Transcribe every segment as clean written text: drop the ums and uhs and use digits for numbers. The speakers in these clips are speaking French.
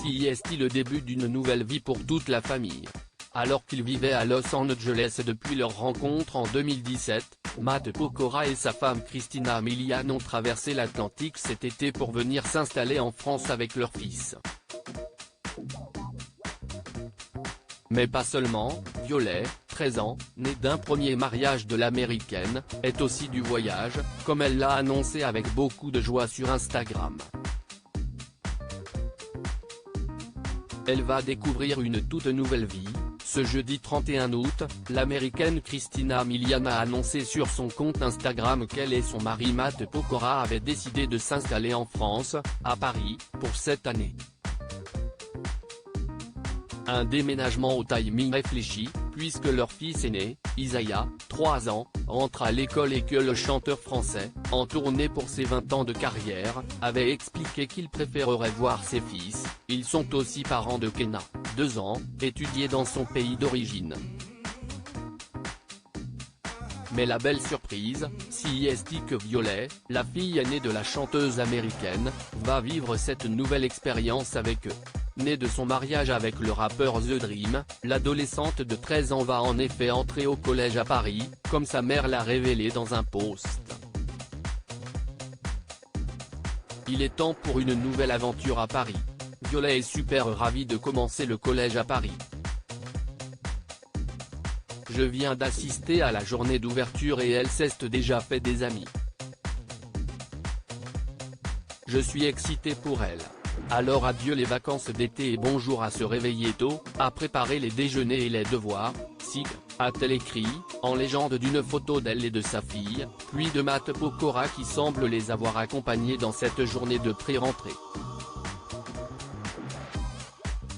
Si est le début d'une nouvelle vie pour toute la famille. Alors qu'ils vivaient à Los Angeles depuis leur rencontre en 2017, Matt Pokora et sa femme Christina Milian ont traversé l'Atlantique cet été pour venir s'installer en France avec leur fils. Mais pas seulement, Violet, 13 ans, née d'un premier mariage de l'américaine, est aussi du voyage, comme elle l'a annoncé avec beaucoup de joie sur Instagram. Elle va découvrir une toute nouvelle vie. Ce jeudi 31 août, l'américaine Christina Milian a annoncé sur son compte Instagram qu'elle et son mari Matt Pokora avaient décidé de s'installer en France, à Paris, pour cette année. Un déménagement au timing réfléchi, puisque leur fils aîné, Isaiah, 3 ans, rentre à l'école et que le chanteur français, en tournée pour ses 20 ans de carrière, avait expliqué qu'il préférerait voir ses fils. Ils sont aussi parents de Kenna, 2 ans, étudié dans son pays d'origine. Mais la belle surprise, si est que Violet, la fille aînée de la chanteuse américaine, va vivre cette nouvelle expérience avec eux. Née de son mariage avec le rappeur The Dream, l'adolescente de 13 ans va en effet entrer au collège à Paris, comme sa mère l'a révélé dans un post. Il est temps pour une nouvelle aventure à Paris. Violet est super ravie de commencer le collège à Paris. Je viens d'assister à la journée d'ouverture et elle s'est déjà fait des amis. Je suis excitée pour elle. Alors adieu les vacances d'été et bonjour à se réveiller tôt, à préparer les déjeuners et les devoirs, Sig, a-t-elle écrit, en légende d'une photo d'elle et de sa fille, puis de Matt Pokora qui semble les avoir accompagnés dans cette journée de pré-rentrée.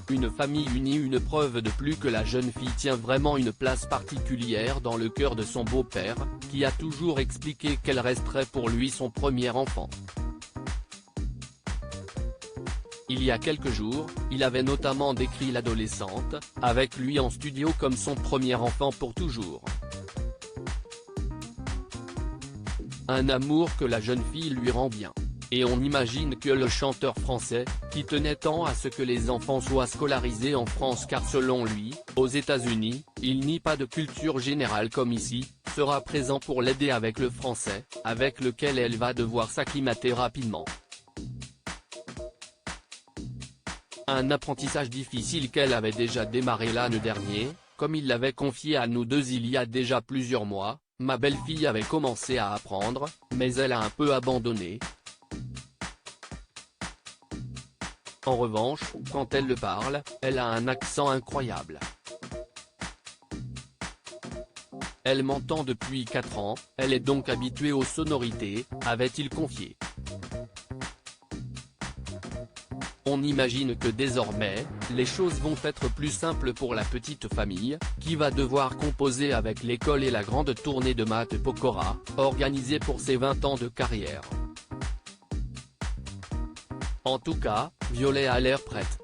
Une famille unie, une preuve de plus que la jeune fille tient vraiment une place particulière dans le cœur de son beau-père, qui a toujours expliqué qu'elle resterait pour lui son premier enfant. Il y a quelques jours, il avait notamment décrit l'adolescente, avec lui en studio comme son premier enfant pour toujours. Un amour que la jeune fille lui rend bien. Et on imagine que le chanteur français, qui tenait tant à ce que les enfants soient scolarisés en France car selon lui, aux États-Unis, il n'y a pas de culture générale comme ici, sera présent pour l'aider avec le français, avec lequel elle va devoir s'acclimater rapidement. Un apprentissage difficile qu'elle avait déjà démarré l'année dernière, comme il l'avait confié à nous deux il y a déjà plusieurs mois, ma belle-fille avait commencé à apprendre, mais elle a un peu abandonné. En revanche, quand elle le parle, elle a un accent incroyable. Elle m'entend depuis 4 ans, elle est donc habituée aux sonorités, avait-il confié. On imagine que désormais, les choses vont être plus simples pour la petite famille, qui va devoir composer avec l'école et la grande tournée de Matt Pokora, organisée pour ses 20 ans de carrière. En tout cas, Violet a l'air prête.